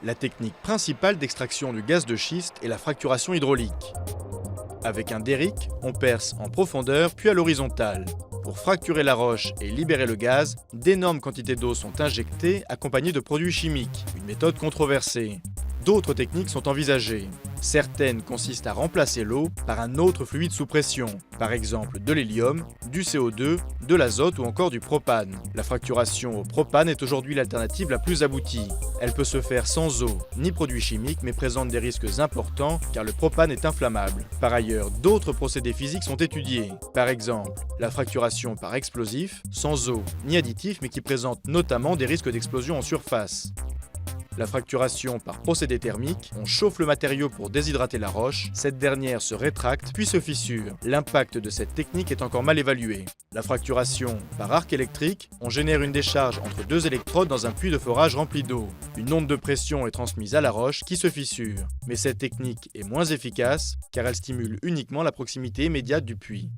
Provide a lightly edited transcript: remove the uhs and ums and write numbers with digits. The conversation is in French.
La technique principale d'extraction du gaz de schiste est la fracturation hydraulique. Avec un derrick, on perce en profondeur puis à l'horizontale. Pour fracturer la roche et libérer le gaz, d'énormes quantités d'eau sont injectées accompagnées de produits chimiques, une méthode controversée. D'autres techniques sont envisagées. Certaines consistent à remplacer l'eau par un autre fluide sous pression, par exemple de l'hélium, du CO2, de l'azote ou encore du propane. La fracturation au propane est aujourd'hui l'alternative la plus aboutie. Elle peut se faire sans eau ni produits chimiques mais présente des risques importants car le propane est inflammable. Par ailleurs, d'autres procédés physiques sont étudiés. Par exemple, la fracturation par explosif, sans eau ni additifs mais qui présente notamment des risques d'explosion en surface. La fracturation par procédé thermique, on chauffe le matériau pour déshydrater la roche, cette dernière se rétracte puis se fissure. L'impact de cette technique est encore mal évalué. La fracturation par arc électrique, on génère une décharge entre deux électrodes dans un puits de forage rempli d'eau. Une onde de pression est transmise à la roche qui se fissure. Mais cette technique est moins efficace car elle stimule uniquement la proximité immédiate du puits.